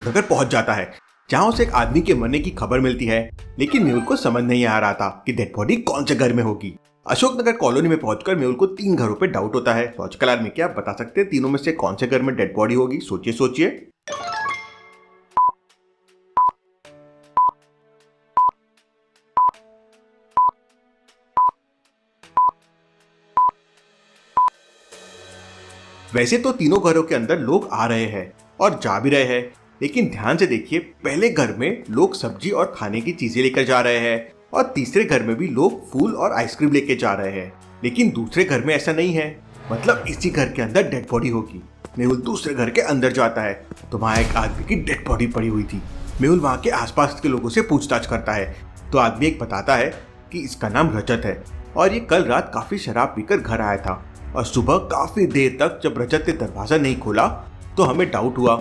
घर पहुंच जाता है, जहां उसे एक आदमी के मरने की खबर मिलती है। लेकिन मेहुल को समझ नहीं आ रहा था कि डेड बॉडी कौन से घर में होगी। अशोकनगर कॉलोनी में पहुंचकर मेहुल को 3 घरों पे डाउट होता है। लॉजिकल आर्मी, क्या आप बता सकते हैं तीनों में से कौन से घर में डेड बॉडी होगी? सोचिए सोचिए। वैसे तो तीनों घरों के अंदर लोग आ रहे हैं और जा भी रहे हैं, लेकिन ध्यान से देखिए, पहले घर में लोग सब्जी और खाने की चीजें लेकर जा रहे हैं और तीसरे घर में भी लोग फूल और आइसक्रीम लेके जा रहे हैं। लेकिन दूसरे घर में ऐसा नहीं है, मतलब इसी घर के अंदर डेड बॉडी होगी। मेहुल दूसरे घर के अंदर जाता है तो वहाँ एक आदमी की डेड बॉडी पड़ी हुई थी। मेहुल वहाँ के आसपास के लोगों से पूछताछ करता है तो आदमी एक बताता है कि इसका नाम रजत है और ये कल रात काफी शराब पीकर घर आया था और सुबह काफी देर तक जब रजत ने दरवाजा नहीं खोला तो हमें डाउट हुआ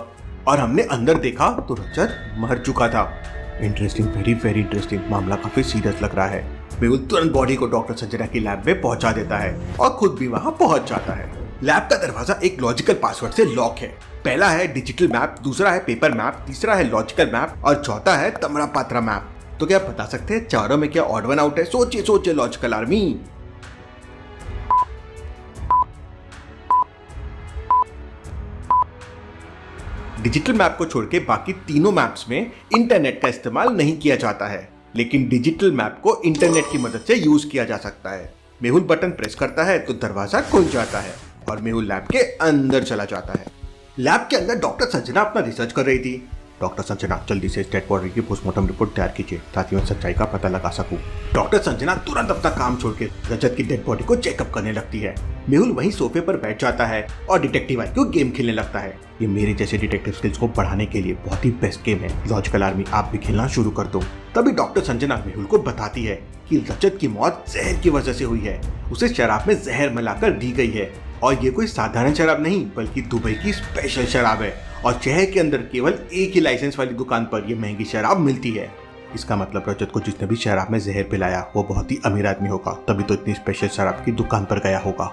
और हमने अंदर देखा तो रजत मर चुका था। Interesting, very very interesting. मामला काफी सीरियस लग रहा है। मेहुल तुरंत बॉडी को डॉक्टर संजना की लैब में पहुंचा देता है और खुद भी वहां पहुंच जाता है। लैब का दरवाजा एक लॉजिकल पासवर्ड से लॉक है। पहला है डिजिटल मैप, दूसरा है पेपर मैप, तीसरा है लॉजिकल मैप और चौथा है तमरा पात्रा मैप। तो क्या आप बता सकते हैं चारों में क्या ऑड वन आउट है? सोचिए सोचिए लॉजिकल आर्मी। डिजिटल मैप को छोड़ के बाकी तीनों मैप्स में इंटरनेट का इस्तेमाल नहीं किया जाता है, लेकिन डिजिटल मैप को इंटरनेट की मदद से यूज किया जा सकता है। मेहुल बटन प्रेस करता है तो दरवाजा खुल जाता है और मेहुल लैब के अंदर चला जाता है। लैब के अंदर डॉक्टर संजना अपना रिसर्च कर रही थी। डॉक्टर संजना, जल्दी से डेड बॉडी की पोस्टमार्टम रिपोर्ट तैयार कीजिए ताकि मैं सच्चाई का पता लगा सकूं। डॉक्टर संजना तुरंत अपना काम छोड़ के रजत की डेड बॉडी को चेकअप करने लगती है। मेहुल वहीं सोफे पर बैठ जाता है और डिटेक्टिव आईक्यू गेम खेलने लगता है। ये मेरे जैसे डिटेक्टिव स्किल्स को बढ़ाने के लिए बहुत ही बेस्ट गेम है। लॉजिकल आर्मी, आप भी खेलना शुरू कर दो। तभी डॉक्टर संजना मेहुल को बताती है कि रजत की मौत जहर की वजह से हुई है। उसे शराब में जहर मिलाकर दी गई है और ये कोई साधारण शराब नहीं बल्कि दुबई की स्पेशल शराब है और शहर के अंदर केवल एक ही लाइसेंस वाली दुकान पर यह महंगी शराब मिलती है। इसका मतलब रजत को जिसने भी शराब में जहर पिलाया वो बहुत ही अमीर आदमी होगा, तभी तो इतनी स्पेशल शराब की दुकान पर गया होगा।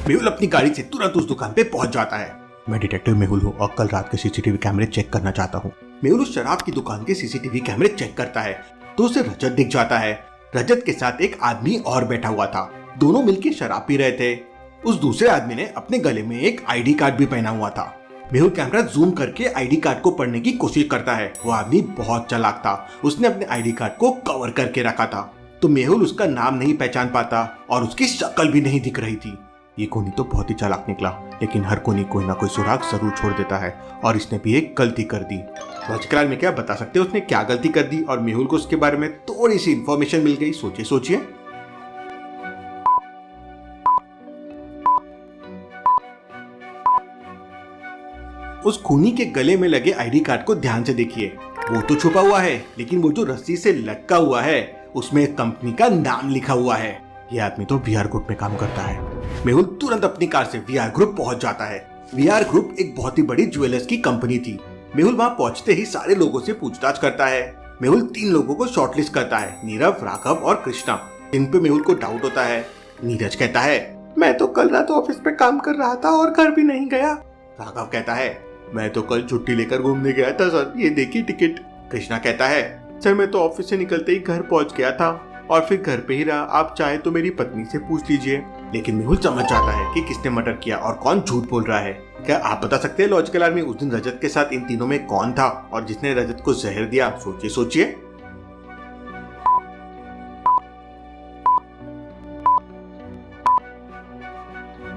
मेहुल अपनी गाड़ी से तुरंत उस दुकान पे पहुंच जाता है। मैं डिटेक्टिव मेहुल हूँ और कल रात के सीसीटीवी कैमरे चेक करना चाहता हूँ। मेहुल उस शराब की दुकान के सीसीटीवी कैमरे चेक करता है तो उसे रजत दिख जाता है। रजत के साथ एक आदमी और बैठा हुआ था। दोनों मिलकर शराब पी रहे थे। उस दूसरे आदमी ने अपने गले में एक आईडी कार्ड भी पहना हुआ था। मेहुल कैमरा जूम करके आईडी कार्ड को पढ़ने की कोशिश करता है। वो आदमी बहुत चालाक था। उसने अपने आईडी कार्ड को कवर करके रखा था तो मेहुल उसका नाम नहीं पहचान पाता और उसकी शक्ल भी नहीं दिख रही थी। ये कोनी तो बहुत ही चालाक निकला, लेकिन हर कोनी कोई ना कोई सुराग जरूर छोड़ देता है और इसने भी एक गलती कर दी। लॉजिकल में क्या बता सकते हो उसने क्या गलती कर दी और मेहुल को उसके बारे में थोड़ी सी इंफॉर्मेशन मिल गई? सोचिए सोचिए। उस खूनी के गले में लगे आईडी कार्ड को ध्यान से देखिए। वो तो छुपा हुआ है, लेकिन वो जो रस्सी से लटका हुआ है उसमें कंपनी का नाम लिखा हुआ है। ये आदमी तो वीआर ग्रुप में काम करता है। मेहुल तुरंत अपनी कार से वीआर ग्रुप पहुंच जाता है। वीआर ग्रुप एक बहुत ही बड़ी ज्वेलर्स की कंपनी थी। मेहुल वहां पहुंचते ही सारे लोगों से पूछताछ करता है। मेहुल 3 लोगों को शॉर्टलिस्ट करता है, नीरव, राघव और कृष्णा। इन पे मेहुल को डाउट होता है। नीरज कहता है, मैं तो कल रात ऑफिस में काम कर रहा था और घर भी नहीं गया। राघव कहता है, मैं तो कल छुट्टी लेकर घूमने गया था सर, ये देखिए टिकट। कृष्णा कहता है, सर मैं तो ऑफिस से निकलते ही घर पहुंच गया था और फिर घर पे ही रहा, आप चाहे तो मेरी पत्नी से पूछ लीजिए। लेकिन मेहुल समझ जाता है कि किसने मर्डर किया और कौन झूठ बोल रहा है। क्या आप बता सकते हैं लॉजिकल आर्मी उस दिन रजत के साथ इन तीनों में कौन था और जिसने रजत को जहर दिया? सोचिए सोचिए।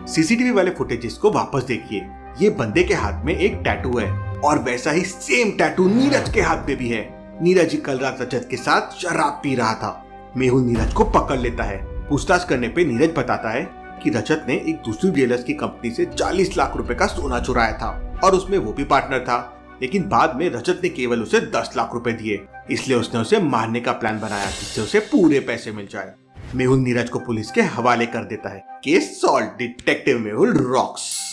सीसीटीवी वाले फुटेजेस को वापस देखिए। ये बंदे के हाथ में एक टैटू है और वैसा ही सेम टैटू नीरज के हाथ में भी है। नीरज ही कल रात रजत के साथ शराब पी रहा था। मेहुल नीरज को पकड़ लेता है। पूछताछ करने पे नीरज बताता है कि रजत ने एक दूसरी ज्वेलर्स की कंपनी से 40 लाख रुपए का सोना चुराया था और उसमें वो भी पार्टनर था, लेकिन बाद में रजत ने केवल उसे 10 लाख रुपए दिए, इसलिए उसने उसे मारने का प्लान बनाया जिससे उसे पूरे पैसे मिल जाए। मेहुल नीरज को पुलिस के हवाले कर देता है। Case solve, detective Mehul rocks.